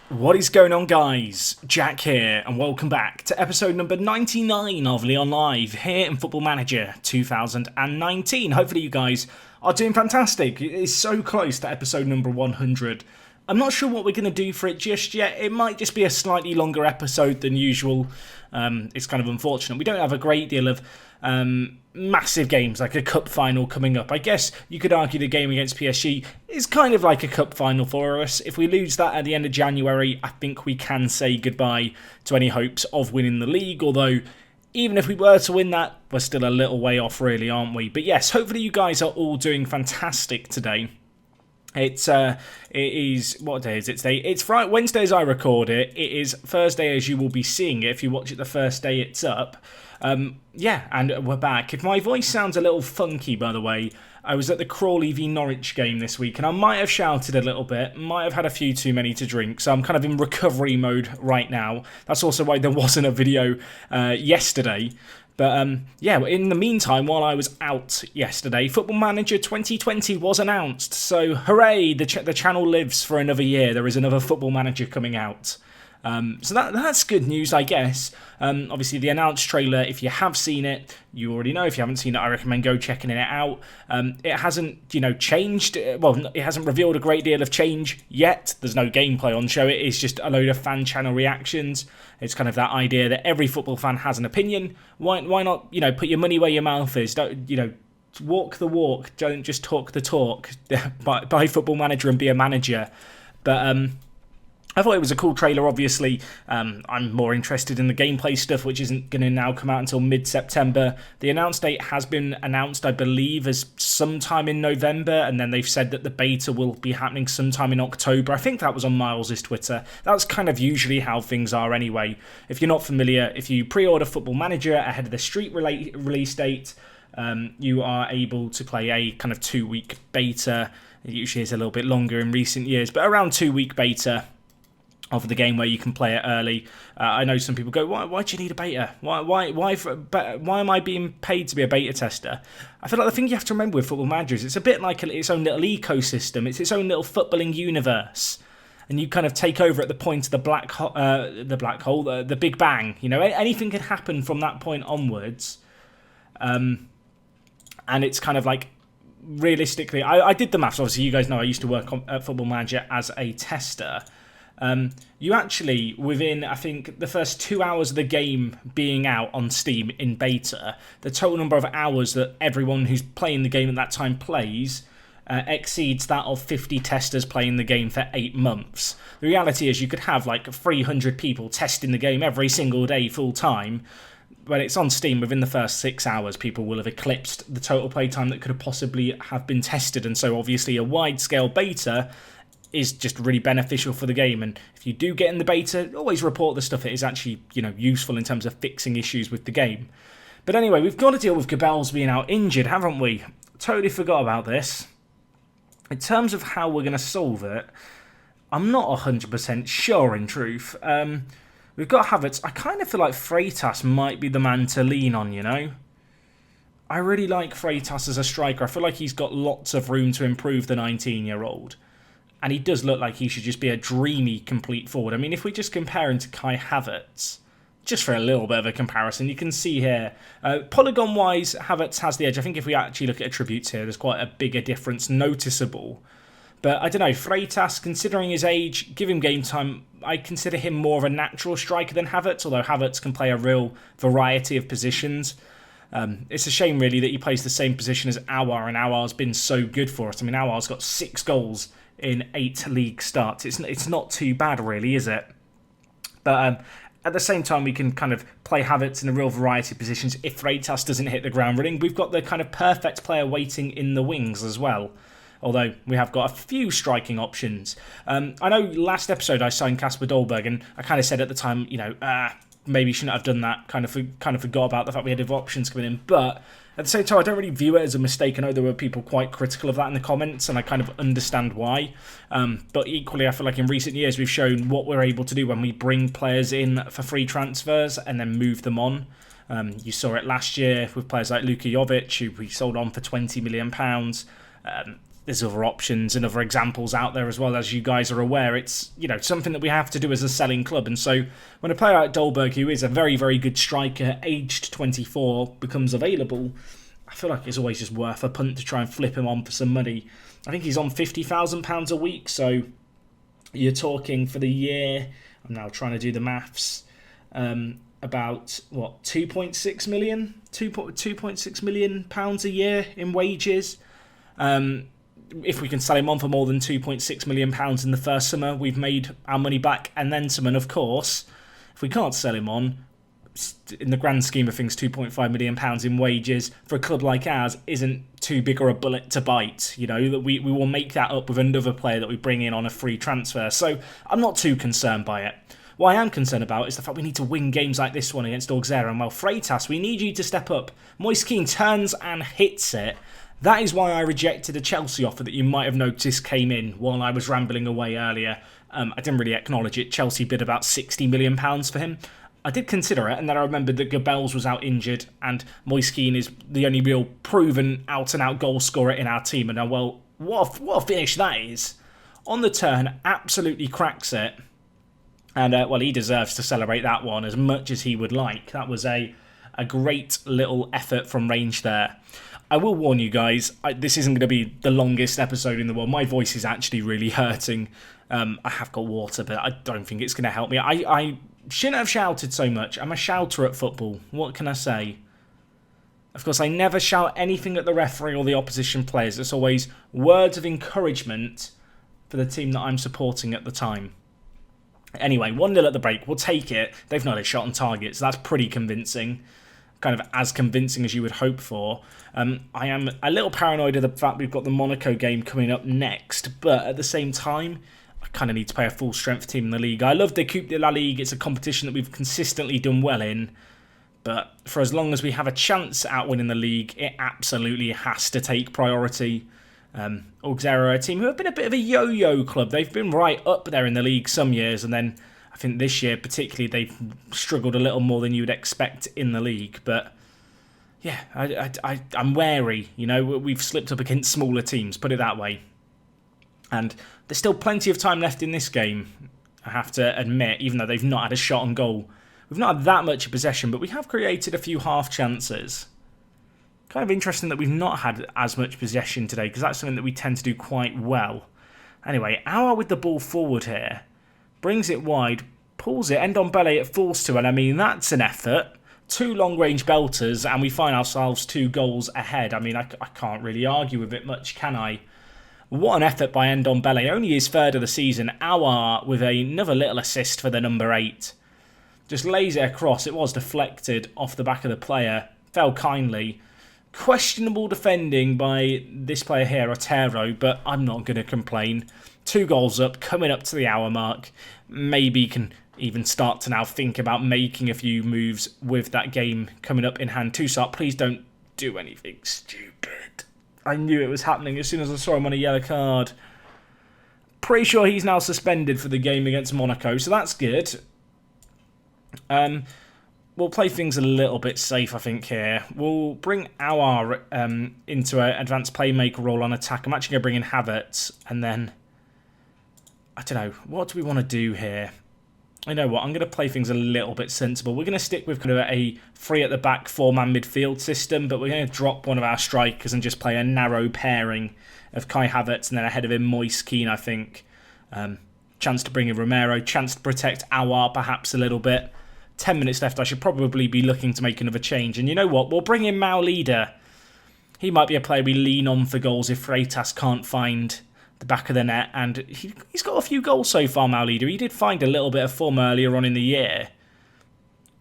What is going on, guys? Jack here, and welcome back to episode number 99 of Lyon Live here in Football Manager 2019. Hopefully you guys are doing fantastic. It's so close to episode number 100. I'm not sure what we're going to do for it just yet. It might just be a slightly longer episode than usual. It's kind of unfortunate. We don't have a great deal of massive games like a cup final coming up. I guess you could argue the game against PSG is kind of like a cup final for us. If we lose that at the end of January, I think we can say goodbye to any hopes of winning the league, although even if we were to win that, we're still a little way off really, aren't we? But yes, hopefully you guys are all doing fantastic today. It is, what day is it today? It's Friday, Wednesday as I record it. It is Thursday as you will be seeing it if you watch it the first day it's up. Yeah, and we're back. If my voice sounds a little funky, by the way, I was at the Crawley v Norwich game this week and I might have shouted a little bit, might have had a few too many to drink, so I'm kind of in recovery mode right now. That's also why there wasn't a video yesterday. But yeah, in the meantime, while I was out yesterday, Football Manager 2020 was announced. So hooray, the channel lives for another year. There is another Football Manager coming out. So that's good news, I guess. Obviously, the announced trailer, if you have seen it, you already know. If you haven't seen it, I recommend go checking it out. It hasn't, changed. Well, it hasn't revealed a great deal of change yet. There's no gameplay on show. It is just a load of fan channel reactions. It's kind of that idea that every football fan has an opinion. Why not, put your money where your mouth is? Don't, walk the walk. Don't just talk the talk. Buy Football Manager and be a manager. But I thought it was a cool trailer, obviously. I'm more interested in the gameplay stuff, which isn't going to now come out until mid-September. The announce date has been announced, I believe, as sometime in November, and then they've said that the beta will be happening sometime in October. I think that was on Miles' Twitter. That's kind of usually how things are anyway. If you're not familiar, if you pre-order Football Manager ahead of the Street release date, you are able to play a kind of 2-week beta. It usually is a little bit longer in recent years, but around 2-week beta of the game where you can play it early. I know some people go, why do you need a beta? Why am I being paid to be a beta tester? I feel like the thing you have to remember with Football Manager is it's a bit like its own little ecosystem. It's its own little footballing universe. And you kind of take over at the point of the Big Bang. Anything can happen from that point onwards. And it's kind of like, realistically, I did the maths. Obviously, you guys know I used to work at Football Manager as a tester. You actually, within, I think, the first 2 hours of the game being out on Steam in beta, the total number of hours that everyone who's playing the game at that time plays exceeds that of 50 testers playing the game for 8 months. The reality is you could have like 300 people testing the game every single day full time. When it's on Steam, within the first 6 hours, people will have eclipsed the total playtime that could have possibly have been tested. And so obviously a wide-scale beta is just really beneficial for the game. And if you do get in the beta, always report the stuff that is actually, useful in terms of fixing issues with the game. But anyway, we've got to deal with Gabel's being out injured, haven't we? Totally forgot about this. In terms of how we're going to solve it, I'm not 100% sure in truth. We've got Havertz. I kind of feel like Freitas might be the man to lean on, I really like Freitas as a striker. I feel like he's got lots of room to improve the 19-year-old. And he does look like he should just be a dreamy complete forward. I mean, if we just compare him to Kai Havertz, just for a little bit of a comparison, you can see here, polygon-wise, Havertz has the edge. I think if we actually look at attributes here, there's quite a bigger difference noticeable. But I don't know, Freitas, considering his age, give him game time, I consider him more of a natural striker than Havertz, although Havertz can play a real variety of positions. It's a shame, really, that he plays the same position as Aouar, and Aouar's been so good for us. I mean, Aouar's got 6 goals in 8 league starts. It's not too bad, really, is it? But at the same time, we can kind of play Havertz in a real variety of positions. If Freitas doesn't hit the ground running, we've got the kind of perfect player waiting in the wings as well. Although we have got a few striking options. I know last episode I signed Kasper Dolberg, and I kind of said at the time, maybe shouldn't have done that. Kind of forgot about the fact we had other options coming in. But at the same time, I don't really view it as a mistake. I know there were people quite critical of that in the comments, and I kind of understand why. But equally, I feel like in recent years, we've shown what we're able to do when we bring players in for free transfers and then move them on. You saw it last year with players like Luka Jovic, who we sold on for £20 million. there's other options and other examples out there as well, as you guys are aware. It's, you know, something that we have to do as a selling club. And so when a player like Dolberg, who is a very, very good striker, aged 24, becomes available, I feel like it's always just worth a punt to try and flip him on for some money. I think he's on £50,000 a week, so you're talking for the year, I'm now trying to do the maths, about, what, 2.6 million? 2.6 million pounds a year in wages. If we can sell him on for more than £2.6 million in the first summer, we've made our money back and then some. And of course, if we can't sell him on, in the grand scheme of things, £2.5 million in wages for a club like ours isn't too big or a bullet to bite. You know, that we will make that up with another player that we bring in on a free transfer. So I'm not too concerned by it. What I am concerned about is the fact we need to win games like this one against Auxerre. And well, Freitas, we need you to step up. Moise Kean turns and hits it. That is why I rejected a Chelsea offer that you might have noticed came in while I was rambling away earlier. I didn't really acknowledge it. Chelsea bid about £60 million for him. I did consider it, and then I remembered that Gabels was out injured, and Moise Kean is the only real proven out-and-out goal scorer in our team. And well, what a finish that is. On the turn, absolutely cracks it. And, well, he deserves to celebrate that one as much as he would like. That was a great little effort from range there. I will warn you guys, this isn't going to be the longest episode in the world. My voice is actually really hurting. I have got water, but I don't think it's going to help me. I shouldn't have shouted so much. I'm a shouter at football. What can I say? Of course, I never shout anything at the referee or the opposition players. It's always words of encouragement for the team that I'm supporting at the time. Anyway, 1-0 at the break. We'll take it. They've not had a shot on target, so that's pretty convincing. Kind of as convincing as you would hope for. I am a little paranoid of the fact we've got the Monaco game coming up next, but at the same time, I kind of need to play a full-strength team in the league. I love the Coupe de la Ligue. It's a competition that we've consistently done well in, but for as long as we have a chance at winning the league, it absolutely has to take priority. Auxerre are a team who have been a bit of a yo-yo club. They've been right up there in the league some years, and then I think this year particularly they've struggled a little more than you would expect in the league. But yeah, I'm wary. You know, we've slipped up against smaller teams, put it that way. And there's still plenty of time left in this game, I have to admit, even though they've not had a shot on goal. We've not had that much possession, but we have created a few half chances. Kind of interesting that we've not had as much possession today, because that's something that we tend to do quite well. Anyway, Auxerre with the ball forward here. Brings it wide, pulls it, Ndombele it falls to, and I mean, that's an effort. 2 long-range belters, and we find ourselves 2 goals ahead. I mean, I can't really argue with it much, can I? What an effort by Ndombele. Only his 3rd of the season. Auxerre with another little assist for the number 8. Just lays it across. It was deflected off the back of the player. Fell kindly. Questionable defending by this player here, Otero, but I'm not going to complain. 2 goals up, coming up to the hour mark. Maybe can even start to now think about making a few moves with that game coming up in hand. Toussaint, please don't do anything stupid. I knew it was happening as soon as I saw him on a yellow card. Pretty sure he's now suspended for the game against Monaco, so that's good. We'll play things a little bit safe, I think, here. We'll bring Auxerre into an advanced playmaker role on attack. I'm actually going to bring in Havertz, and then I don't know, what do we want to do here? You know what, I'm going to play things a little bit sensible. We're going to stick with kind of a 3 at the back, 4-man midfield system, but we're going to drop one of our strikers and just play a narrow pairing of Kai Havertz and then ahead of him Moise Kean, I think. Chance to bring in Romero, chance to protect Auxerre perhaps a little bit. 10 minutes left, I should probably be looking to make another change. And you know what, we'll bring in Maulida. He might be a player we lean on for goals if Freitas can't find the back of the net, and he's got a few goals so far, Maulida. He did find a little bit of form earlier on in the year.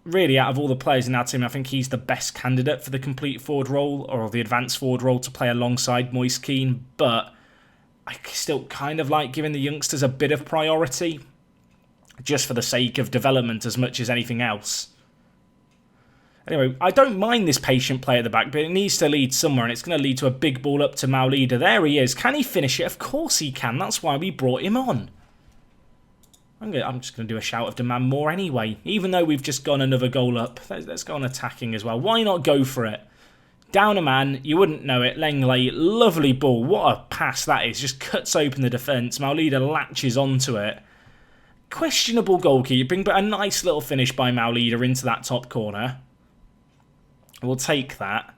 Really, out of all the players in our team, I think he's the best candidate for the complete forward role, or the advanced forward role, to play alongside Moise Kean, but I still kind of like giving the youngsters a bit of priority, just for the sake of development as much as anything else. Anyway, I don't mind this patient play at the back, but it needs to lead somewhere, and it's going to lead to a big ball up to Maulida. There he is. Can he finish it? Of course he can. That's why we brought him on. I'm just going to do a shout of demand more anyway, even though we've just gone another goal up. Let's go on attacking as well. Why not go for it? Down a man, you wouldn't know it. Lenglet, lovely ball. What a pass that is. Just cuts open the defence. Maulida latches onto it. Questionable goalkeeping, but a nice little finish by Maulida into that top corner. We'll take that.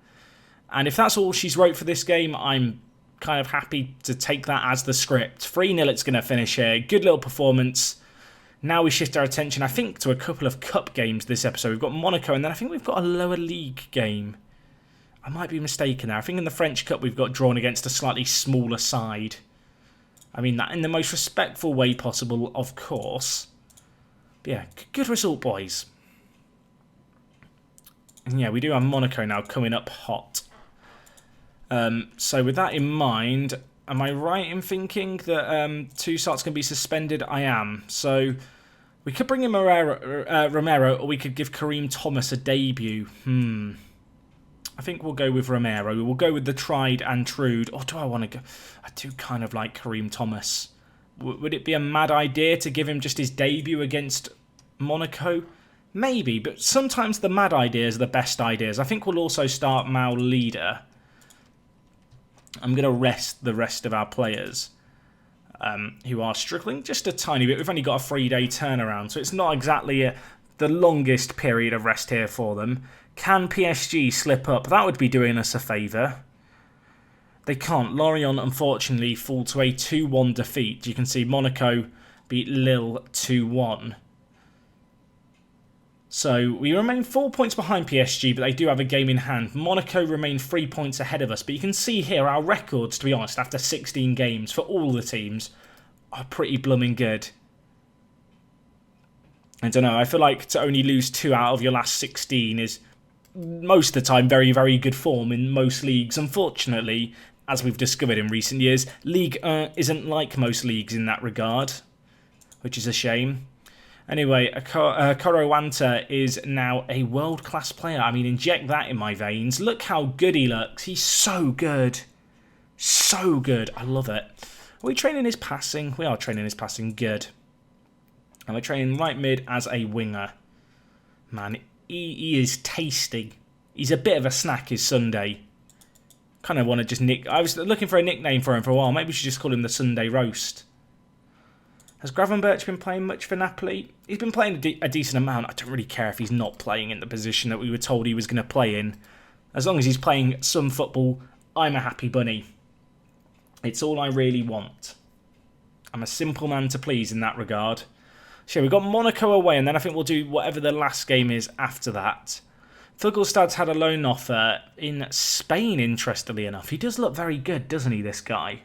And if that's all she's wrote for this game, I'm kind of happy to take that as the script. 3-0 it's going to finish here. Good little performance. Now we shift our attention, I think, to a couple of cup games this episode. We've got Monaco, and then I think we've got a lower league game. I might be mistaken there. I think in the French Cup we've got drawn against a slightly smaller side. I mean that in the most respectful way possible, of course. But yeah, good result, boys. And yeah, we do have Monaco now coming up hot. So with that in mind, am I right in thinking that Toussaint's going to be suspended? I am. So we could bring in Romero, or we could give Kareem Thomas a debut. I think we'll go with Romero. We'll go with the tried and true. Or do I want to go? I do kind of like Kareem Thomas. Would it be a mad idea to give him just his debut against Monaco? Maybe, but sometimes the mad ideas are the best ideas. I think we'll also start Maulida. I'm going to rest the rest of our players who are struggling just a tiny bit. We've only got a 3-day turnaround, so it's not exactly the longest period of rest here for them. Can PSG slip up? That would be doing us a favour. They can't. Lyon, unfortunately, fall to a 2-1 defeat. You can see Monaco beat Lille 2-1. So we remain 4 points behind PSG, but they do have a game in hand. Monaco remain 3 points ahead of us. But you can see here our records, to be honest, after 16 games for all the teams, are pretty blooming good. I don't know. I feel like to only lose 2 out of your last 16 is most of the time very, very good form in most leagues. Unfortunately, as we've discovered in recent years, Ligue 1 isn't like most leagues in that regard, which is a shame. Anyway, Corowanta is now a world-class player. I mean, inject that in my veins. Look how good he looks. He's so good. So good. I love it. Are we training his passing? We are training his passing. Good. And we're training right mid as a winger. Man, he is tasty. He's a bit of a snack, is Sunday. Kind of want to just nick... I was looking for a nickname for him for a while. Maybe we should just call him the Sunday Roast. Has Gravenberch been playing much for Napoli? He's been playing a decent amount. I don't really care if he's not playing in the position that we were told he was going to play in. As long as he's playing some football, I'm a happy bunny. It's all I really want. I'm a simple man to please in that regard. So we've got Monaco away, and then I think we'll do whatever the last game is after that. Fugelstad's had a loan offer in Spain, interestingly enough. He does look very good, doesn't he, this guy?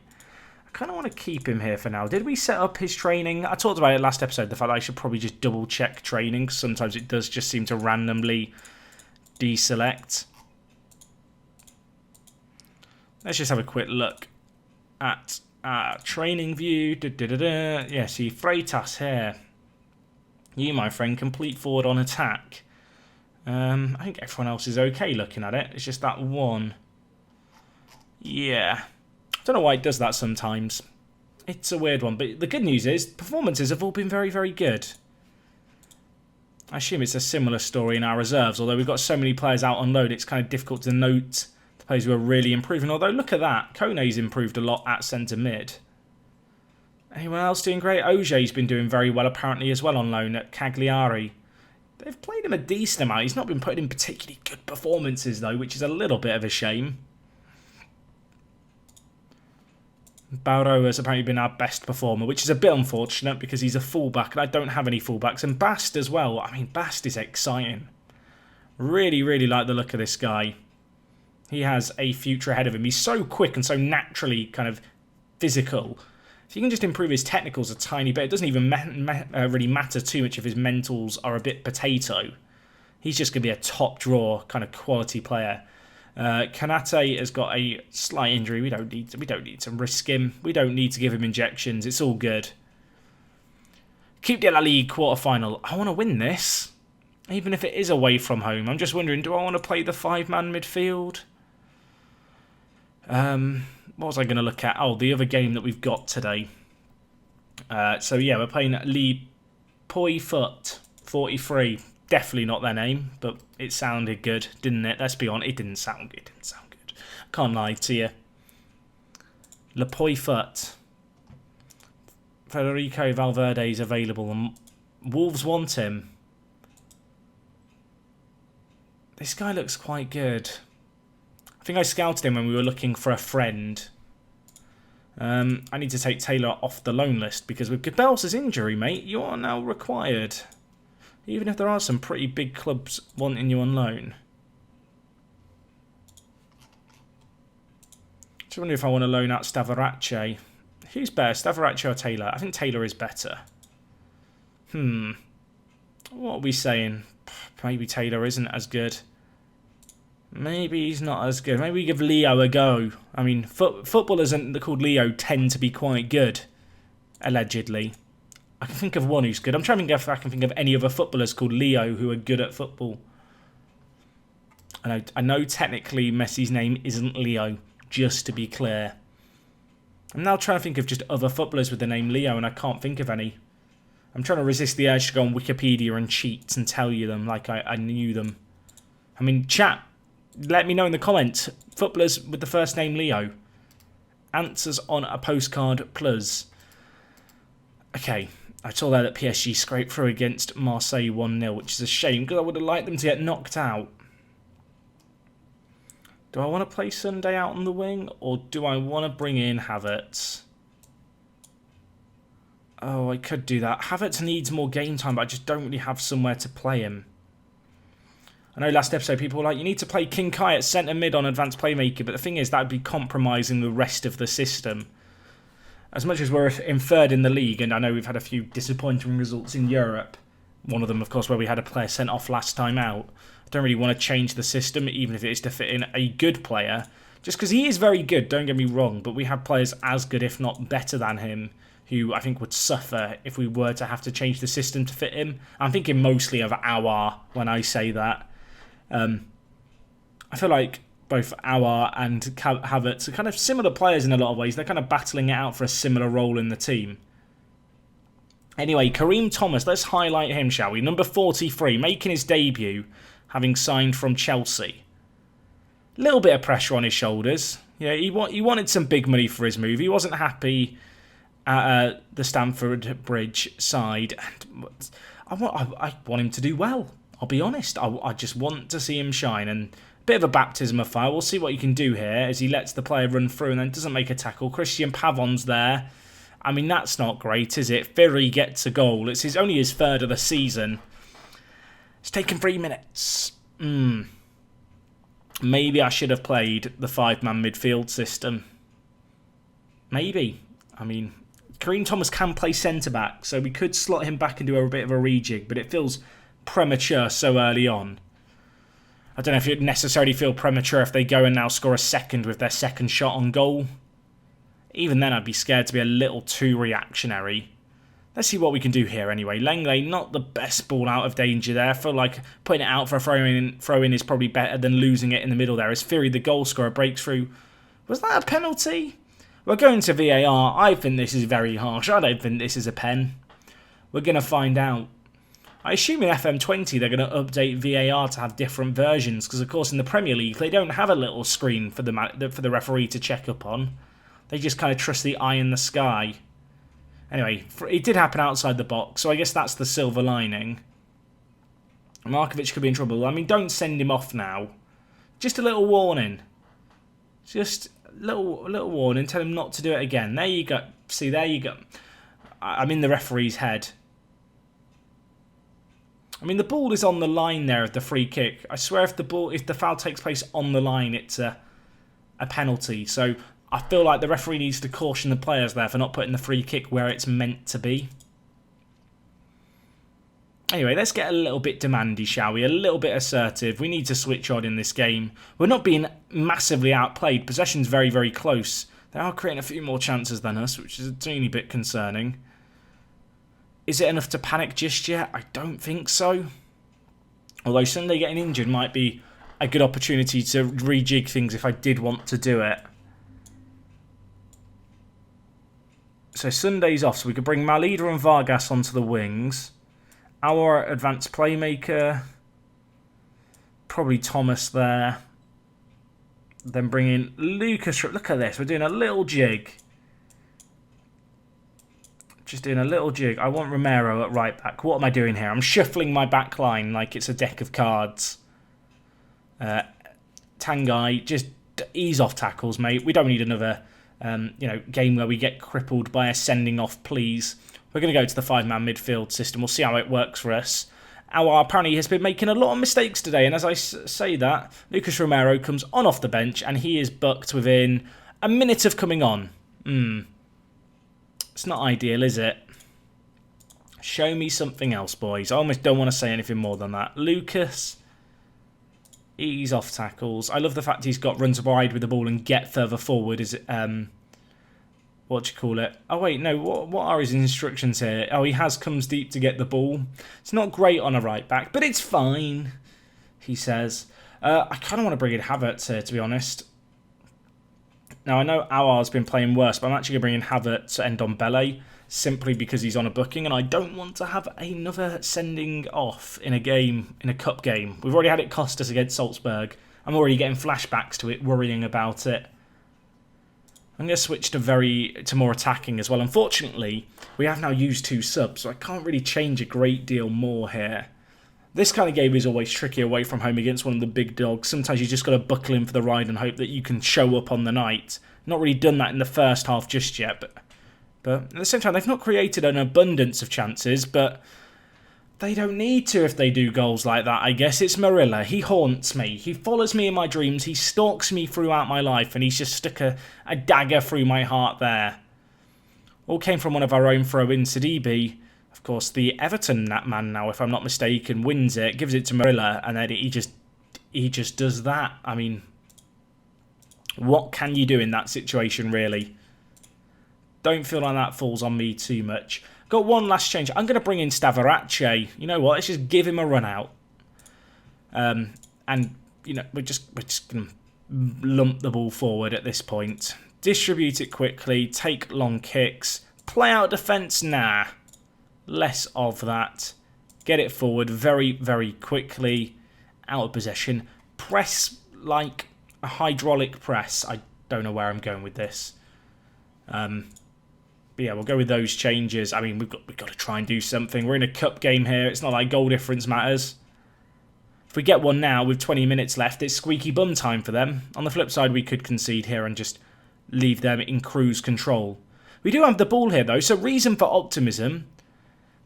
I kind of want to keep him here for now. Did we set up his training? I talked about it last episode, the fact that I should probably just double check training. Sometimes it does just seem to randomly deselect. Let's just have a quick look at training view. Yeah, see, Freitas here. You, my friend, complete forward on attack. I think everyone else is okay looking at it. It's just that one. Yeah. I don't know why it does that sometimes. It's a weird one. But the good news is, performances have all been very, very good. I assume it's a similar story in our reserves. Although we've got so many players out on loan, it's kind of difficult to note the players who are really improving. Although, look at that. Kone's improved a lot at centre mid. Anyone else doing great? Auxerre's been doing very well apparently as well on loan at Cagliari. They've played him a decent amount. He's not been putting in particularly good performances though, which is a little bit of a shame. Barrow has apparently been our best performer, which is a bit unfortunate because he's a fullback and I don't have any fullbacks. And Bast as well. I mean, Bast is exciting. Really, really like the look of this guy. He has a future ahead of him. He's so quick and so naturally kind of physical. If you can just improve his technicals a tiny bit, it doesn't even really matter too much if his mentals are a bit potato. He's just going to be a top draw kind of quality player. Kanate has got a slight injury. We don't need to risk him. We don't need to give him injections. It's all good. Coupe de la Ligue quarterfinal. I want to win this, even if it is away from home. I'm just wondering, do I want to play the 5-man midfield? What was I going to look at? Oh, the other game that we've got today. So yeah, we're playing Lee Poi Foot 43. Definitely not their name, but it sounded good, didn't it? Let's be honest, it didn't sound good. It didn't sound good. Can't lie to you. Lepoy-Foot. Federico Valverde is available, and Wolves want him. This guy looks quite good. I think I scouted him when we were looking for a friend. I need to take Taylor off the loan list because with Gebels' injury, mate, you are now required. Even if there are some pretty big clubs wanting you on loan. Just wonder if I want to loan out Stavarace. Who's better, Stavarace or Taylor? I think Taylor is better. What are we saying? Maybe Taylor isn't as good. Maybe he's not as good. Maybe we give Leo a go. I mean, footballers called Leo tend to be quite good, allegedly. I can think of one who's good. I'm trying to think if I can think of any other footballers called Leo who are good at football. I know technically Messi's name isn't Leo, just to be clear. I'm now trying to think of just other footballers with the name Leo, and I can't think of any. I'm trying to resist the urge to go on Wikipedia and cheat and tell you them like I knew them. I mean, chat, let me know in the comments. Footballers with the first name Leo. Answers on a postcard plus. Okay, I saw there that PSG scraped through against Marseille 1-0, which is a shame because I would have liked them to get knocked out. Do I want to play Sunday out on the wing, or do I want to bring in Havertz? Oh, I could do that. Havertz needs more game time, but I just don't really have somewhere to play him. I know last episode people were like, you need to play King Kai at centre mid on advanced playmaker, but the thing is that would be compromising the rest of the system. As much as we're in third in the league, and I know we've had a few disappointing results in Europe, one of them, of course, where we had a player sent off last time out, I don't really want to change the system, even if it is to fit in a good player, just because he is very good, don't get me wrong, but we have players as good, if not better than him, who I think would suffer if we were to have to change the system to fit him. I'm thinking mostly of Aouar when I say that. I feel like both Aouar and Havertz are kind of similar players in a lot of ways. They're kind of battling it out for a similar role in the team. Anyway, Kareem Thomas, let's highlight him, shall we? Number 43, making his debut, having signed from Chelsea. Little bit of pressure on his shoulders. Yeah, he wanted some big money for his move. He wasn't happy at the Stamford Bridge side. And I want him to do well. I'll be honest. I just want to see him shine. And a bit of a baptism of fire. We'll see what he can do here as he lets the player run through and then doesn't make a tackle. Christian Pavon's there. I mean, that's not great, is it? Fury gets a goal. It's only his third of the season. It's taken 3 minutes. Maybe I should have played the 5-man midfield system. Maybe. I mean, Kareem Thomas can play centre-back, so we could slot him back and do a bit of a rejig, but it feels premature so early on. I don't know if it would necessarily feel premature if they go and now score a second with their second shot on goal. Even then, I'd be scared to be a little too reactionary. Let's see what we can do here anyway. Lenglet, not the best ball out of danger there. I feel like putting it out for a throw-in is probably better than losing it in the middle there. As Fury, the goal scorer, breaks through. Was that a penalty? We're going to VAR. I think this is very harsh. I don't think this is a pen. We're going to find out. I assume in FM20 they're going to update VAR to have different versions. Because, of course, in the Premier League, they don't have a little screen for the referee to check up on. They just kind of trust the eye in the sky. Anyway, it did happen outside the box, so I guess that's the silver lining. Markovic could be in trouble. I mean, don't send him off now. Just a little warning. Just a little warning. Tell him not to do it again. There you go. See, there you go. I'm in the referee's head. I mean, the ball is on the line there of the free kick. I swear if the foul takes place on the line, it's a penalty. So I feel like the referee needs to caution the players there for not putting the free kick where it's meant to be. Anyway, let's get a little bit demandy, shall we? A little bit assertive. We need to switch on in this game. We're not being massively outplayed. Possession's very, very close. They are creating a few more chances than us, which is a teeny bit concerning. Is it enough to panic just yet? I don't think so. Although Sunday getting injured might be a good opportunity to rejig things if I did want to do it. So Sunday's off, so we could bring Malida and Vargas onto the wings. Our advanced playmaker. Probably Thomas there. Then bring in Lucas. Look at this. We're doing a little jig. Just doing a little jig. I want Romero at right back. What am I doing here? I'm shuffling my back line like it's a deck of cards. Tanguy, just ease off tackles, mate. We don't need another game where we get crippled by a sending off, please. We're going to go to the 5-man midfield system. We'll see how it works for us. Our apparently has been making a lot of mistakes today, and as I say that, Lucas Romero comes on off the bench, and he is bucked within a minute of coming on. It's not ideal, is it? Show me something else, boys. I almost don't want to say anything more than that. Lucas, ease off tackles. I love the fact he's got runs wide with the ball and get further forward. Is it what do you call it? Oh wait, no. What are his instructions here? Oh, he comes deep to get the ball. It's not great on a right back, but it's fine. He says. I kind of want to bring in Havertz here, to be honest. Now I know Auxerre's been playing worse, but I'm actually going to bring in Havertz and Ndombele simply because he's on a booking, and I don't want to have another sending off in a cup game. We've already had it cost us against Salzburg. I'm already getting flashbacks to it, worrying about it. I'm going to switch to more attacking as well. Unfortunately, we have now used 2 subs, so I can't really change a great deal more here. This kind of game is always tricky away from home against one of the big dogs. Sometimes you just got to buckle in for the ride and hope that you can show up on the night. Not really done that in the first half just yet, but at the same time, they've not created an abundance of chances, but they don't need to if they do goals like that, I guess. It's Marilla. He haunts me. He follows me in my dreams. He stalks me throughout my life, and he's just stuck a dagger through my heart there. All came from one of our own throw-ins. Sidibe, of course, the Everton man now, if I'm not mistaken, wins it, gives it to Marilla, and then he just does that. I mean, what can you do in that situation, really? Don't feel like that falls on me too much. Got one last change. I'm going to bring in Stavarace. You know what? Let's just give him a run out. And, we're just going to lump the ball forward at this point. Distribute it quickly. Take long kicks. Play out defence. Nah. Less of that. Get it forward very, very quickly. Out of possession. Press like a hydraulic press. I don't know where I'm going with this. But yeah, we'll go with those changes. I mean, we've got to try and do something. We're in a cup game here. It's not like goal difference matters. If we get one now with 20 minutes left, it's squeaky bum time for them. On the flip side, we could concede here and just leave them in cruise control. We do have the ball here, though, so reason for optimism.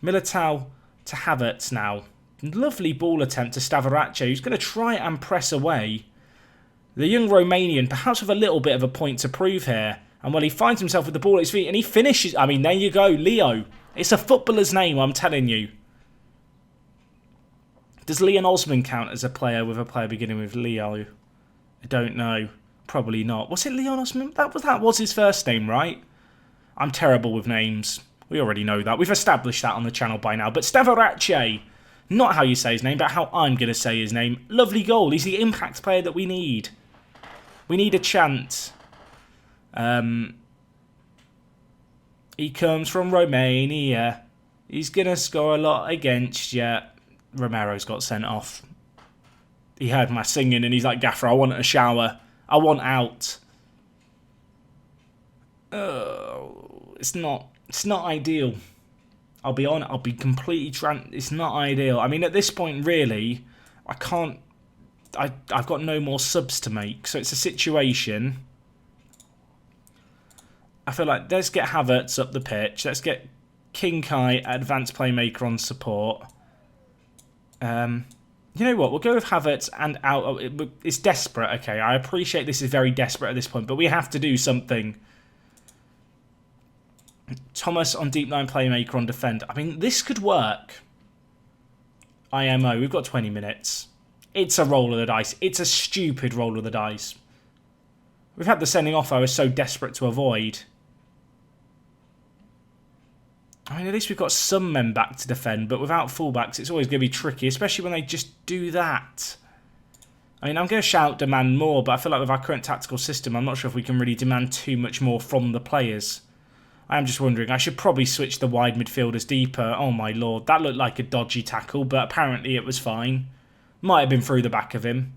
Militao to Havertz now. Lovely ball attempt to Stavarace, who's going to try and press away. The young Romanian, perhaps with a little bit of a point to prove here. And well, he finds himself with the ball at his feet and he finishes. I mean, there you go, Leo. It's a footballer's name, I'm telling you. Does Leon Osman count as a player with a player beginning with Leo? I don't know. Probably not. Was it Leon Osman? That was his first name, right? I'm terrible with names. We already know that. We've established that on the channel by now. But Stavarace, not how you say his name, but how I'm going to say his name. Lovely goal. He's the impact player that we need. We need a chance. He comes from Romania. He's going to score a lot against you. Romero's got sent off. He heard my singing and he's like, Gaffer, I want a shower. I want out. It's not ideal. I'll be honest. I'll be completely it's not ideal. I mean, at this point, really, I can't. I've got no more subs to make, so it's a situation. I feel like let's get Havertz up the pitch. Let's get King Kai, advanced playmaker, on support. You know what? We'll go with Havertz and out. It's desperate. Okay, I appreciate this is very desperate at this point, but we have to do something. Thomas on deep line playmaker on defend. I mean, this could work. IMO. We've got 20 minutes. It's a roll of the dice. It's a stupid roll of the dice. We've had the sending off I was so desperate to avoid. I mean, at least we've got some men back to defend, but without fullbacks, it's always going to be tricky, especially when they just do that. I mean, I'm going to shout demand more, but I feel like with our current tactical system, I'm not sure if we can really demand too much more from the players. I am just wondering, I should probably switch the wide midfielders deeper. Oh my lord, that looked like a dodgy tackle, but apparently it was fine. Might have been through the back of him.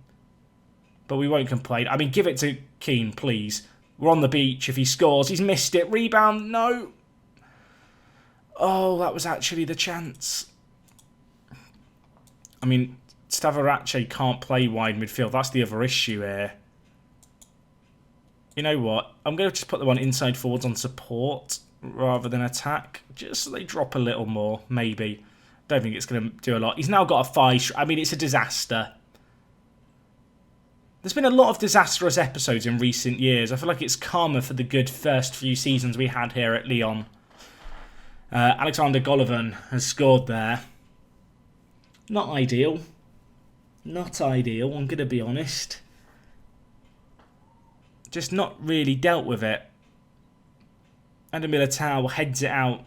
But we won't complain. I mean, give it to Keane, please. We're on the beach. If he scores, he's missed it. Rebound, no. Oh, that was actually the chance. I mean, Stavarace can't play wide midfield. That's the other issue here. You know what? I'm going to just put the one inside forwards on support rather than attack. Just so they drop a little more, maybe. Don't think it's going to do a lot. He's now got a 5. I mean, it's a disaster. There's been a lot of disastrous episodes in recent years. I feel like it's karma for the good first few seasons we had here at Lyon. Alexander Golovin has scored there. Not ideal. Not ideal, I'm going to be honest. Just not really dealt with it. And Militao heads it out.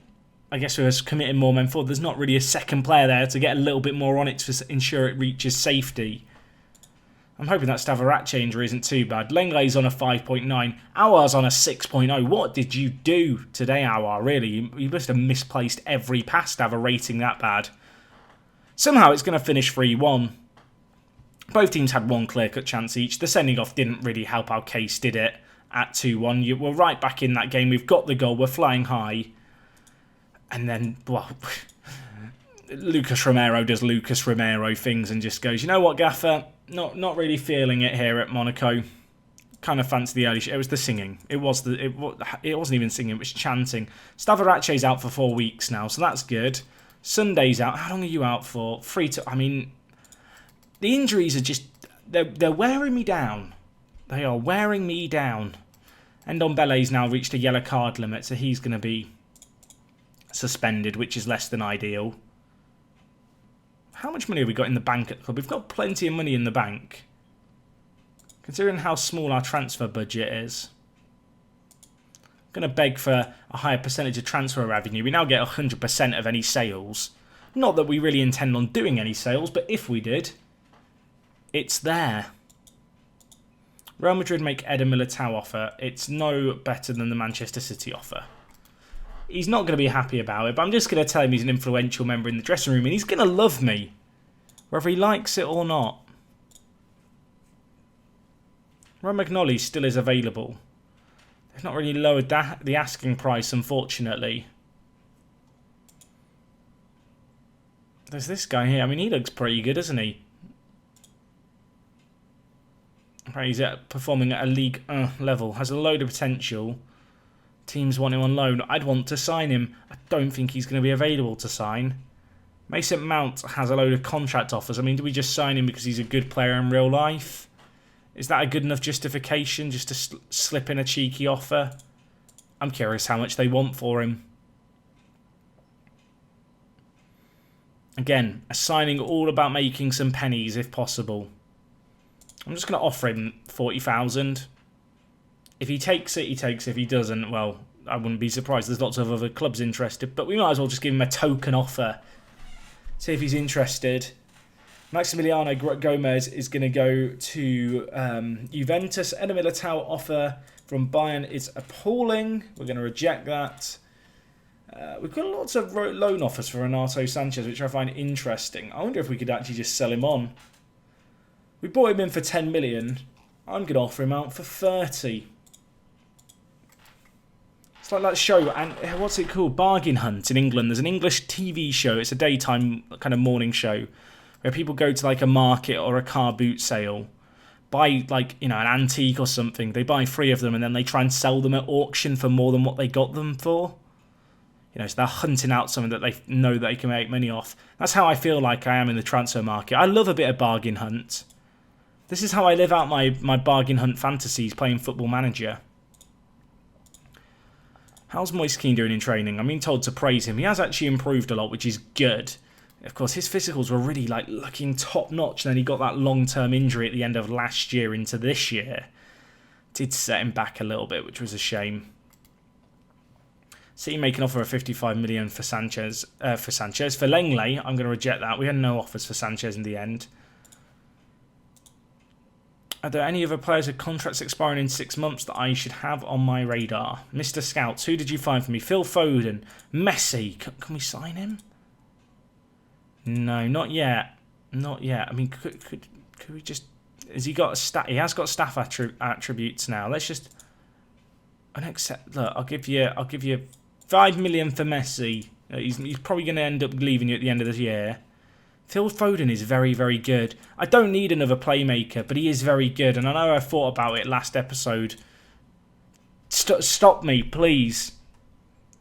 I guess we're committing more men forward. There's not really a second player there to get a little bit more on it to ensure it reaches safety. I'm hoping that Stavarace injury isn't too bad. Lenglet's on a 5.9. Aouar's on a 6.0. What did you do today, Aouar? Really, you must have misplaced every pass to have a rating that bad. Somehow it's going to finish 3-1. Both teams had one clear-cut chance each. The sending off didn't really help our case, did it? At 2-1. We're right back in that game. We've got the goal. We're flying high. And then, well, Lucas Romero does Lucas Romero things and just goes, you know what, Gaffer? Not really feeling it here at Monaco. Kind of fancy the early. It was the singing. It wasn't even singing. It was chanting. Stavarace's out for 4 weeks now, so that's good. Sunday's out. How long are you out for? I mean, the injuries are just they're wearing me down. They are wearing me down. And Ndombele's now reached a yellow card limit, so he's going to be suspended, which is less than ideal. How much money have we got in the bank at the club? We've got plenty of money in the bank. Considering how small our transfer budget is. I'm going to beg for a higher percentage of transfer revenue. We now get 100% of any sales. Not that we really intend on doing any sales, but if we did, it's there. Real Madrid make Eder Militao offer. It's no better than the Manchester City offer. He's not going to be happy about it, but I'm just going to tell him he's an influential member in the dressing room and he's going to love me, whether he likes it or not. Romagnoli still is available. They've not really lowered the asking price, unfortunately. There's this guy here. I mean, he looks pretty good, doesn't he? He's performing at a League 1 level. Has a load of potential. Teams want him on loan. I'd want to sign him. I don't think he's going to be available to sign. Mason Mount has a load of contract offers. I mean, do we just sign him because he's a good player in real life? Is that a good enough justification just to slip in a cheeky offer? I'm curious how much they want for him. Again, a signing all about making some pennies if possible. I'm just going to offer him 40,000. If he takes it, he takes it. If he doesn't, well, I wouldn't be surprised. There's lots of other clubs interested. But we might as well just give him a token offer. See if he's interested. Maximiliano Gomez is going to go to Juventus. Eder Militao offer from Bayern is appalling. We're going to reject that. We've got lots of loan offers for Renato Sanchez, which I find interesting. I wonder if we could actually just sell him on. We bought him in for 10 million. I'm going to offer him out for 30. It's like that show, and what's it called? Bargain Hunt in England. There's an English TV show. It's a daytime kind of morning show where people go to like a market or a car boot sale, buy like, you know, an antique or something. They buy 3 of them and then they try and sell them at auction for more than what they got them for. You know, so they're hunting out something that they know that they can make money off. That's how I feel like I am in the transfer market. I love a bit of bargain hunt. This is how I live out my bargain hunt fantasies playing Football Manager. How's Moise Kean doing in training? I'm being told to praise him. He has actually improved a lot, which is good. Of course, his physicals were really like looking top notch. Then he got that long-term injury at the end of last year into this year. Did set him back a little bit, which was a shame. City make an offer of 55 million for Sanchez. For Lenglet, I'm going to reject that. We had no offers for Sanchez in the end. Are there any other players with contracts expiring in 6 months that I should have on my radar? Mr. Scouts, who did you find for me? Phil Foden. Messi. Can we sign him? No, not yet. Not yet. I mean, could we just... Has he got a stat? He has got staff attributes now. Let's just... Look, I'll give you 5 million for Messi. He's probably going to end up leaving you at the end of the year. Phil Foden is very, very good. I don't need another playmaker, but he is very good. And I know I thought about it last episode. Stop me, please.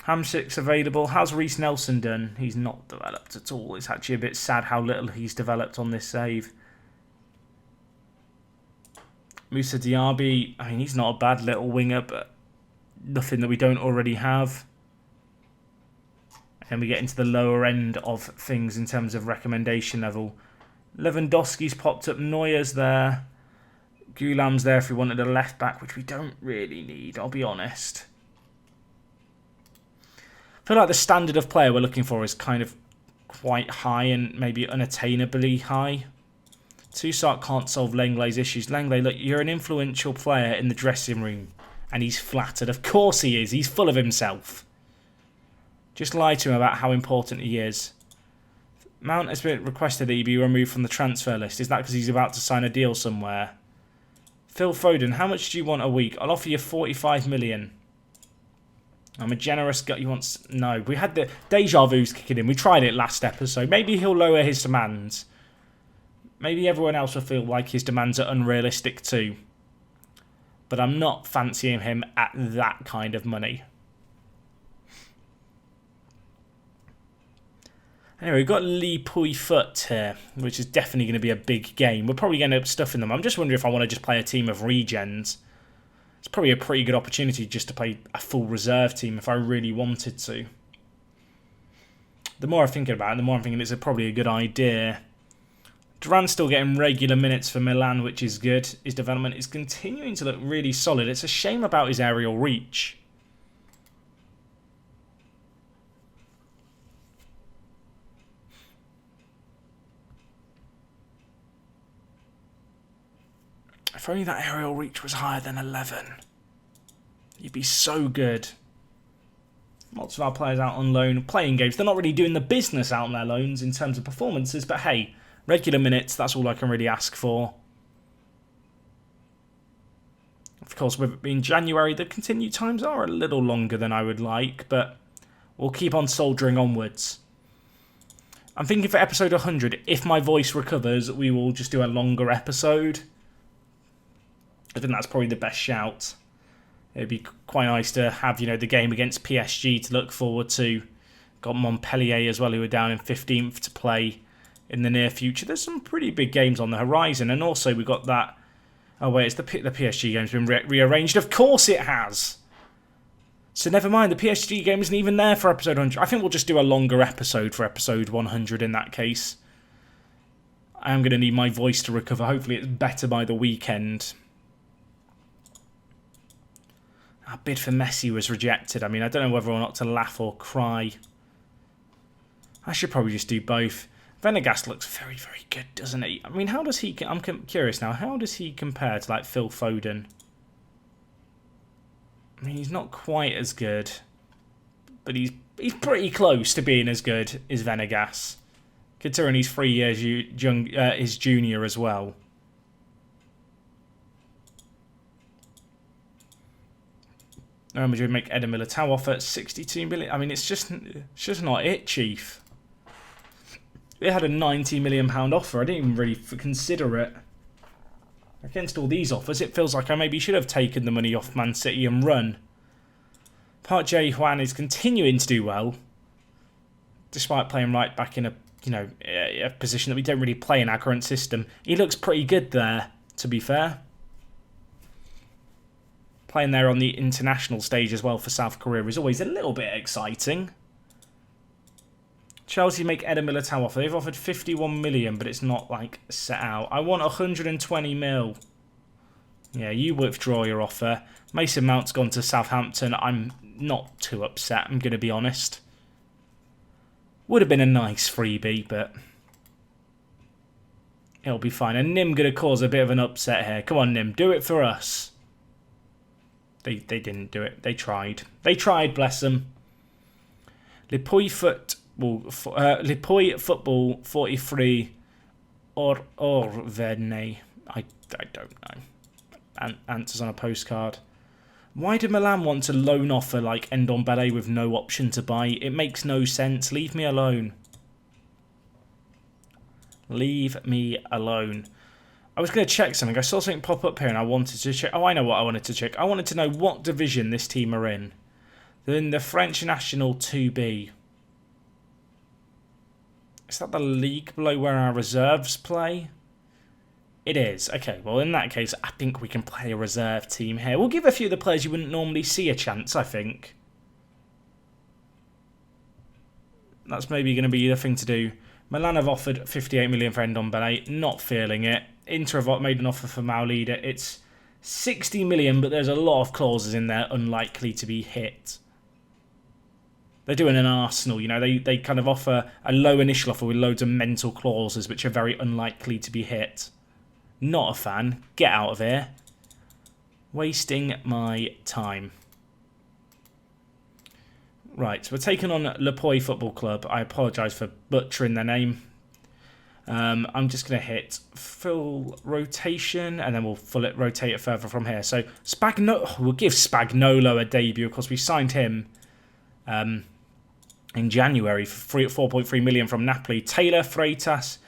Hamsik's available. How's Reece Nelson done? He's not developed at all. It's actually a bit sad how little he's developed on this save. Moussa Diaby, I mean, he's not a bad little winger, but nothing that we don't already have. And we get into the lower end of things in terms of recommendation level. Lewandowski's popped up. Neuer's there. Goulam's there if we wanted a left back, which we don't really need, I'll be honest. I feel like the standard of player we're looking for is kind of quite high and maybe unattainably high. Toussaint can't solve Lenglet's issues. Lenglet, look, you're an influential player in the dressing room. And he's flattered. Of course he is. He's full of himself. Just lie to him about how important he is. Mount has been requested that he be removed from the transfer list. Is that because he's about to sign a deal somewhere? Phil Foden, how much do you want a week? I'll offer you 45 million. I'm a generous guy. You want... No, we had the deja vu's kicking in. We tried it last episode. Maybe he'll lower his demands. Maybe everyone else will feel like his demands are unrealistic too. But I'm not fancying him at that kind of money. Anyway, we've got Lee Pui Foot here, which is definitely going to be a big game. We're probably going to end up stuffing them. I'm just wondering if I want to just play a team of regens. It's probably a pretty good opportunity just to play a full reserve team if I really wanted to. The more I'm thinking about it, the more I'm thinking it's probably a good idea. Duran's still getting regular minutes for Milan, which is good. His development is continuing to look really solid. It's a shame about his aerial reach. If only that aerial reach was higher than 11. He'd be so good. Lots of our players out on loan playing games. They're not really doing the business out on their loans in terms of performances, but hey, regular minutes, that's all I can really ask for. Of course, with it being January, the continued times are a little longer than I would like, but we'll keep on soldiering onwards. I'm thinking for episode 100, if my voice recovers, we will just do a longer episode. I think that's probably the best shout. It'd be quite nice to have, you know, the game against PSG to look forward to. Got Montpellier as well, who are down in 15th to play in the near future. There's some pretty big games on the horizon. And also we've got that... Oh, wait, it's the PSG game's been rearranged. Of course it has! So never mind, the PSG game isn't even there for episode 100. I think we'll just do a longer episode for episode 100 in that case. I am going to need my voice to recover. Hopefully it's better by the weekend. Our bid for Messi was rejected. I mean, I don't know whether or not to laugh or cry. I should probably just do both. Venegas looks very, very good, doesn't he? I mean, how does he... I'm curious now. How does he compare to, like, Phil Foden? I mean, he's not quite as good. But he's pretty close to being as good as Venegas. Considering he's 3 years his junior as well. Real Madrid make Eder Militao offer at 62 million. I mean, it's just not it, Chief. They had a £90 million offer. I didn't even really consider it. Against all these offers, it feels like I maybe should have taken the money off Man City and run. Part J Juan is continuing to do well, despite playing right back in a position that we don't really play in our current system. He looks pretty good there, to be fair. Playing there on the international stage as well for South Korea is always a little bit exciting. Chelsea make Eder Militao offer. They've offered 51 million, but it's not like set out. I want 120 mil. Yeah, you withdraw your offer. Mason Mount's gone to Southampton. I'm not too upset, I'm going to be honest. Would have been a nice freebie, but It'll be fine. And Nim going to cause a bit of an upset here. Come on, Nim. Do it for us. They didn't do it. They tried. They tried, bless them. Lipoi Football 43 or Verne. I don't know. Answers on a postcard. Why did Milan want to loan off a like Ndombele with no option to buy? It makes no sense. Leave me alone. Leave me alone. I was going to check something. I saw something pop up here and I wanted to check. Oh, I know what I wanted to check. I wanted to know what division this team are in. They're in the French National 2B. Is that the league below where our reserves play? It is. Okay, well, in that case, I think we can play a reserve team here. We'll give a few of the players you wouldn't normally see a chance, I think. That's maybe going to be the thing to do. Milan have offered 58 million for Ndombele. Not feeling it. Inter have made an offer for Maulida. It's 60 million, but there's a lot of clauses in there unlikely to be hit. They're doing an Arsenal, you know. They kind of offer a low initial offer with loads of mental clauses, which are very unlikely to be hit. Not a fan. Get out of here. Wasting my time. Right, we're taking on Lipoi Football Club. I apologise for butchering their name. I'm just going to hit full rotation, and then we'll rotate it further from here. So we'll give Spagnolo a debut. Of course, we signed him in January for 4.3 million from Napoli. Taylor, Freitas,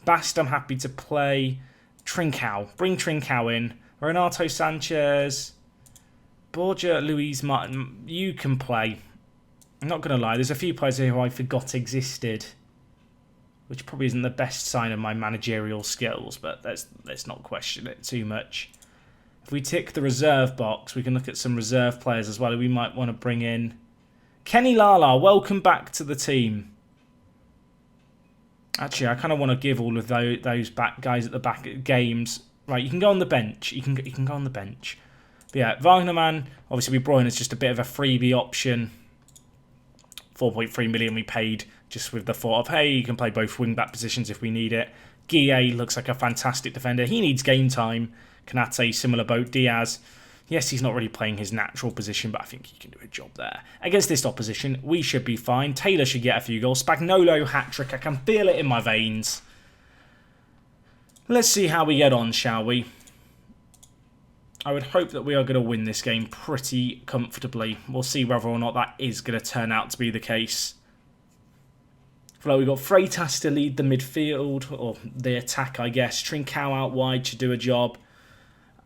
Bast, I'm happy to play. Trincao, bring Trincao in. Renato Sanchez, Borja, Luis Martin, you can play. I'm not going to lie, there's a few players here who I forgot existed, which probably isn't the best sign of my managerial skills, but let's not question it too much. If we tick the reserve box, we can look at some reserve players as well. We might want to bring in Kenny Lala. Welcome back to the team. Actually, I kind of want to give all of those back guys at the back at games. Right, you can go on the bench. You can go on the bench. But yeah, Wagnerman, obviously we brought in as just a bit of a freebie option. 4.3 million we paid just with the thought of, hey, you can play both wing-back positions if we need it. Guille looks like a fantastic defender. He needs game time. Kanate, similar boat. Diaz, yes, he's not really playing his natural position, but I think he can do a job there. Against this opposition, we should be fine. Taylor should get a few goals. Spagnolo hat-trick. I can feel it in my veins. Let's see how we get on, shall we? I would hope that we are going to win this game pretty comfortably. We'll see whether or not that is going to turn out to be the case. Well, we've got Freitas to lead the midfield, or the attack, I guess. Trincao out wide should do a job.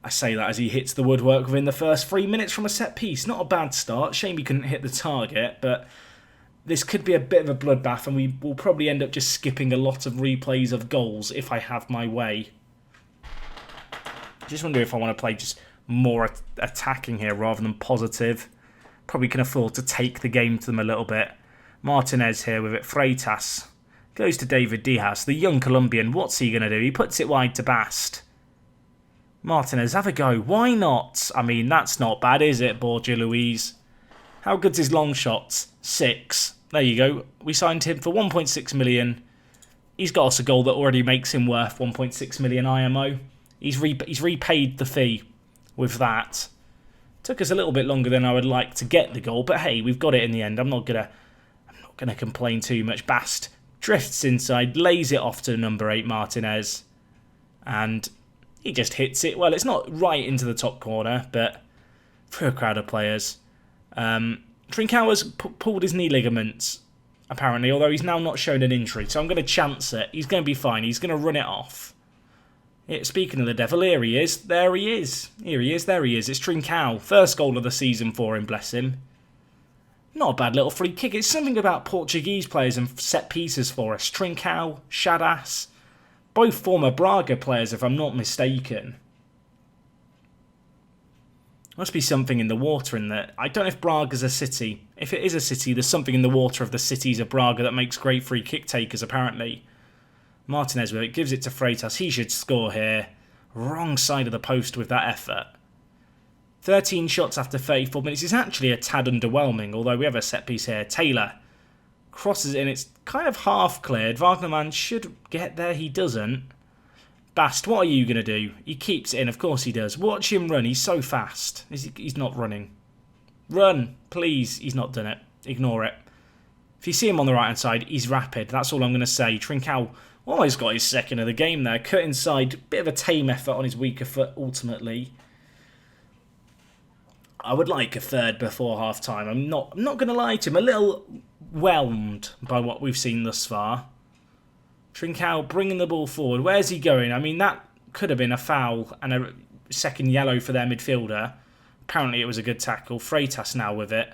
I say that as he hits the woodwork within the first 3 minutes from a set piece. Not a bad start. Shame he couldn't hit the target, but this could be a bit of a bloodbath, and we will probably end up just skipping a lot of replays of goals if I have my way. Just wonder if I want to play just more attacking here rather than positive. Probably can afford to take the game to them a little bit. Martinez here with it. Freitas goes to David Diaz, the young Colombian. What's he going to do? He puts it wide to Bast. Martinez, have a go. Why not? I mean, that's not bad, is it, Borja Luis? How good's his long shots? 6. There you go. We signed him for 1.6 million. He's got us a goal that already makes him worth 1.6 million IMO. He's repaid the fee with that. Took us a little bit longer than I would like to get the goal, but hey, we've got it in the end. I'm not gonna complain too much. Bast drifts inside, lays it off to number 8 Martinez, and he just hits it. Well, it's not right into the top corner, but for a crowd of players. Trincao has pulled his knee ligaments, apparently, although he's now not shown an injury, so I'm going to chance it. He's going to be fine. He's going to run it off. Speaking of the devil, here he is. There he is. Here he is. There he is. It's Trincao. First goal of the season for him, bless him. Not a bad little free kick. It's something about Portuguese players and set pieces for us. Trincao, Shadas, both former Braga players, if I'm not mistaken. Must be something in the water in there. I don't know if Braga's a city. If it is a city, there's something in the water of the cities of Braga that makes great free kick takers, apparently. Martinez with it, gives it to Freitas. He should score here. Wrong side of the post with that effort. 13 shots after 34 minutes is actually a tad underwhelming, although we have a set piece here. Taylor crosses it in. It's kind of half cleared. Wagnerman should get there. He doesn't. Bast, what are you going to do? He keeps it in, of course he does. Watch him run, he's so fast. He's not running. Run, please. He's not done it. Ignore it. If you see him on the right-hand side, he's rapid. That's all I'm going to say. Trincao almost got his second of the game there. Cut inside, bit of a tame effort on his weaker foot ultimately. I would like a third before half-time. I'm not going to lie to him. A little whelmed by what we've seen thus far. Trincao bringing the ball forward. Where's he going? I mean, that could have been a foul and a second yellow for their midfielder. Apparently it was a good tackle. Freitas now with it.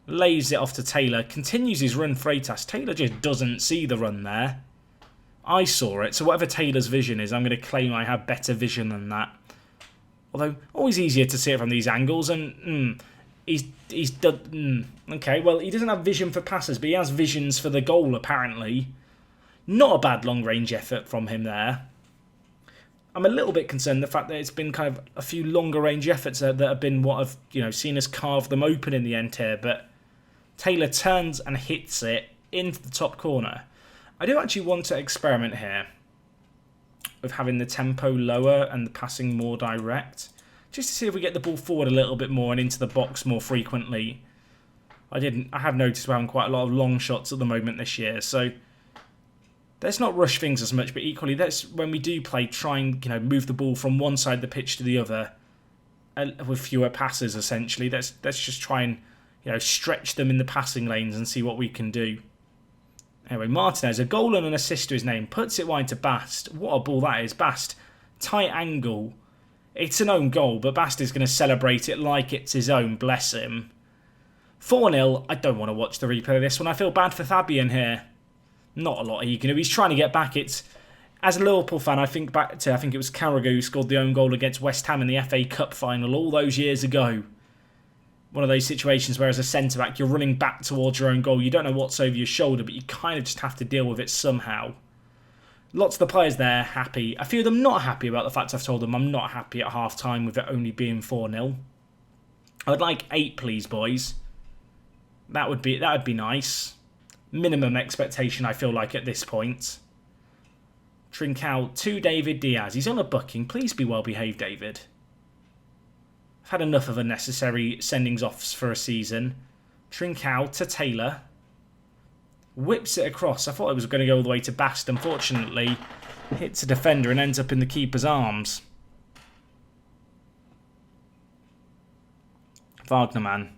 Lays it off to Taylor. Continues his run, Freitas. Taylor just doesn't see the run there. I saw it. So whatever Taylor's vision is, I'm going to claim I have better vision than that. Although, always easier to see it from these angles. And he's done... Okay, well, he doesn't have vision for passes, but he has visions for the goal, apparently. Not a bad long-range effort from him there. I'm a little bit concerned the fact that it's been kind of a few longer-range efforts that have been what have, seen us carve them open in the end here. But Taylor turns and hits it into the top corner. I do actually want to experiment here with having the tempo lower and the passing more direct. Just to see if we get the ball forward a little bit more and into the box more frequently. I have noticed we're having quite a lot of long shots at the moment this year. So let's not rush things as much, but equally, let's, when we do play, try and move the ball from one side of the pitch to the other with fewer passes, essentially. Let's just try and stretch them in the passing lanes and see what we can do. Anyway, Martinez, a goal and an assist to his name, puts it wide to Bast. What a ball that is. Bast, tight angle. It's an own goal, but Bast is going to celebrate it like it's his own, bless him. 4-0, I don't want to watch the replay of this one. I feel bad for Fabian here. Not a lot he can do. He's trying to get back. It's, as a Liverpool fan, I think back to, I think it was Carragher who scored the own goal against West Ham in the FA Cup final all those years ago. One of those situations where as a centre-back, you're running back towards your own goal. You don't know what's over your shoulder, but you kind of just have to deal with it somehow. Lots of the players there happy. A few of them not happy about the fact I've told them I'm not happy at half-time with it only being 4-0. I would like 8, please, boys. That would be nice. Minimum expectation, I feel like, at this point. Trincao to David Diaz. He's on a booking. Please be well behaved, David. I've had enough of unnecessary sendings offs for a season. Trincao to Taylor. Whips it across. I thought it was going to go all the way to Bast. Unfortunately, hits a defender and ends up in the keeper's arms. Wagnerman.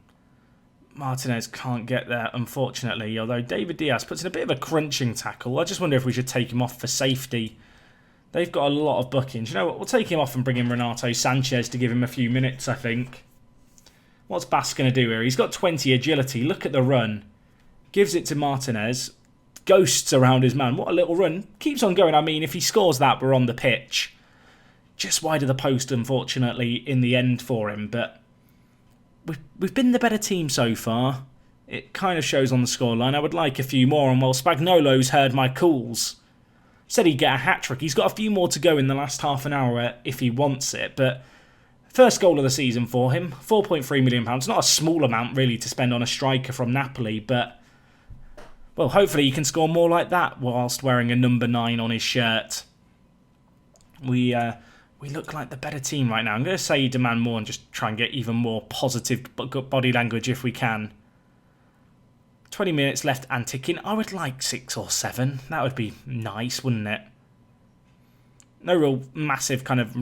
Martinez can't get there, unfortunately, although David Diaz puts in a bit of a crunching tackle. I just wonder if we should take him off for safety. They've got a lot of bookings. You know what? We'll take him off and bring in Renato Sanchez to give him a few minutes, I think. What's Bast going to do here? He's got 20 agility. Look at the run. Gives it to Martinez. Ghosts around his man. What a little run. Keeps on going. I mean, if he scores that, we're on the pitch. Just wide of the post, unfortunately, in the end for him, but we've been the better team so far. It kind of shows on the scoreline. I would like a few more, and while Spagnolo's heard my calls, said he'd get a hat-trick. He's got a few more to go in the last half an hour if he wants it, but first goal of the season for him. £4.3 million. Not a small amount, really, to spend on a striker from Napoli, but well, hopefully he can score more like that whilst wearing a number 9 on his shirt. We look like the better team right now. I'm going to say demand more and just try and get even more positive body language if we can. 20 minutes left and ticking. I would like 6 or 7. That would be nice, wouldn't it? No real massive kind of,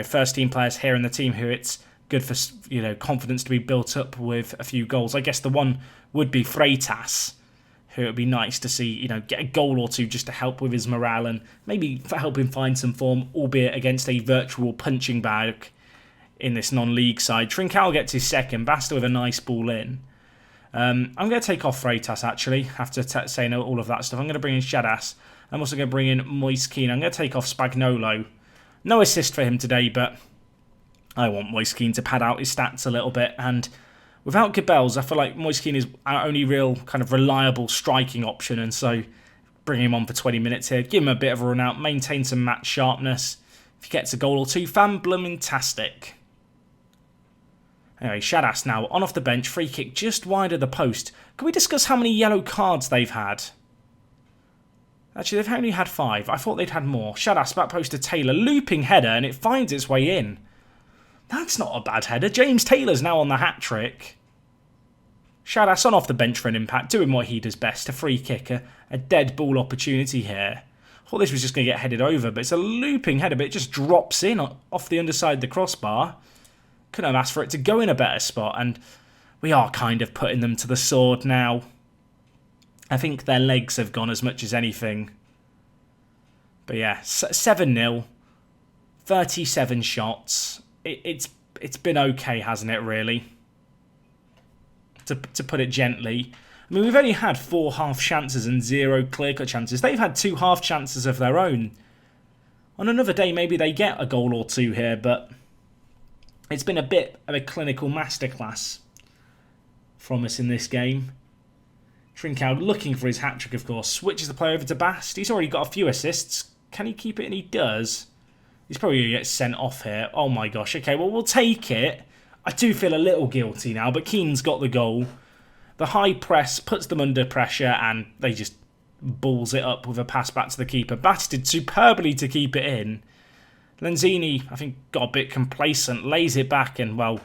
first team players here in the team who it's good for, confidence to be built up with a few goals. I guess the one would be Freitas, who it would be nice to see, get a goal or two just to help with his morale and maybe help him find some form, albeit against a virtual punching bag in this non-league side. Trincao gets his second, Basta with a nice ball in. I'm going to take off Freitas, actually, after saying all of that stuff. I'm going to bring in Shadas. I'm also going to bring in Moise Keane. I'm going to take off Spagnolo. No assist for him today, but I want Moise Keane to pad out his stats a little bit, and without Gabels, I feel like Moise Keane is our only real kind of reliable striking option, and so bring him on for 20 minutes here, give him a bit of a run out, maintain some match sharpness. If he gets a goal or two, fan-bloomin-tastic. Anyway, Shadas now on off the bench, free kick just wide of the post. Can we discuss how many yellow cards they've had? Actually, they've only had 5. I thought they'd had more. Shadas back post to Taylor. Looping header, and it finds its way in. That's not a bad header. James Taylor's now on the hat-trick. Shadas on off the bench for an impact, doing what he does best. A free kicker. A dead ball opportunity here. I thought this was just going to get headed over, but it's a looping header, but it just drops in off the underside of the crossbar. Couldn't have asked for it to go in a better spot, and we are kind of putting them to the sword now. I think their legs have gone as much as anything. But yeah, 7-0. 37 shots. It's been okay, hasn't it, really? To put it gently. I mean, we've only had 4 half chances and 0 clear-cut chances. They've had 2 half chances of their own. On another day, maybe they get a goal or 2 here, but it's been a bit of a clinical masterclass from us in this game. Trincao looking for his hat-trick, of course. Switches the play over to Bast. He's already got a few assists. Can he keep it? And he does. He's probably going to get sent off here. Oh my gosh. Okay, well, we'll take it. I do feel a little guilty now, but Keane's got the goal. The high press puts them under pressure, and they just balls it up with a pass back to the keeper. Bast did superbly to keep it in. Lenzini, I think, got a bit complacent. Lays it back, and, well,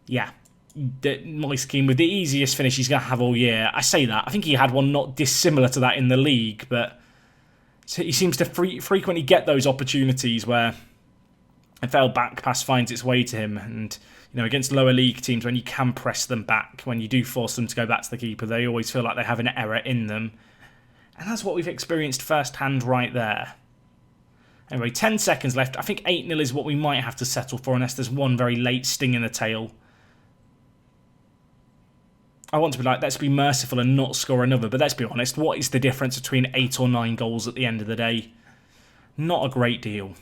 yeah. Moise Keane with the easiest finish he's going to have all year. I say that. I think he had one not dissimilar to that in the league, but he seems to frequently get those opportunities where a fell back pass finds its way to him. And, you know, against lower league teams, when you can press them back, when you do force them to go back to the keeper, they always feel like they have an error in them. And that's what we've experienced firsthand right there. Anyway, 10 seconds left. I think 8-0 is what we might have to settle for unless there's one very late sting in the tail. I want to be like, let's be merciful and not score another. But let's be honest, what is the difference between 8 or 9 goals at the end of the day? Not a great deal.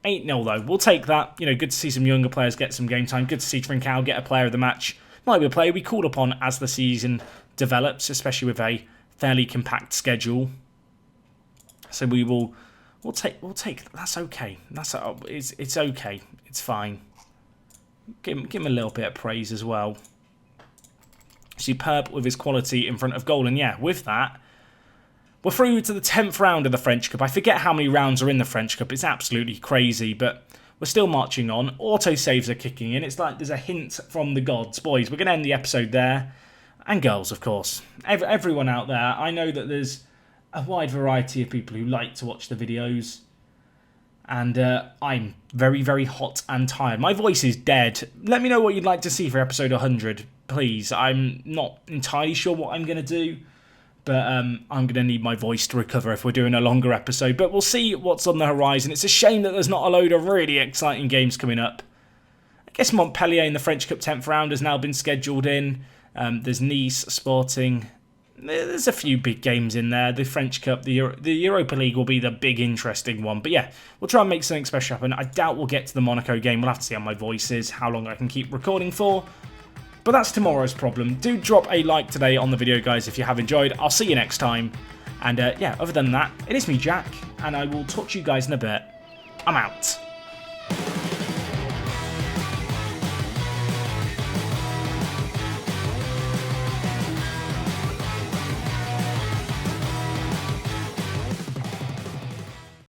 8-0 though. We'll take that. You know, good to see some younger players get some game time. Good to see Trincao get a player of the match. Might be a player we called upon as the season develops, especially with a fairly compact schedule. So we'll take. That's okay. It's okay. It's fine. Give him a little bit of praise as well. Superb with his quality in front of goal. And yeah, with that, we're through to the 10th round of the French Cup. I forget how many rounds are in the French Cup. It's absolutely crazy, but we're still marching on. Auto-saves are kicking in. It's like there's a hint from the gods. Boys, we're going to end the episode there. And girls, of course. Everyone out there. I know that there's a wide variety of people who like to watch the videos. And I'm very, very hot and tired. My voice is dead. Let me know what you'd like to see for episode 100, please. I'm not entirely sure what I'm going to do, but I'm going to need my voice to recover if we're doing a longer episode. But we'll see what's on the horizon. It's a shame that there's not a load of really exciting games coming up. I guess Montpellier in the French Cup 10th round has now been scheduled in. There's Nice, Sporting. There's a few big games in there. The French Cup, the Europa League will be the big interesting one. But yeah, we'll try and make something special happen. I doubt we'll get to the Monaco game. We'll have to see how my voice is, how long I can keep recording for. But that's tomorrow's problem. Do drop a like today on the video, guys, if you have enjoyed. I'll see you next time. And yeah, other than that, it is me, Jack, and I will talk to you guys in a bit. I'm out.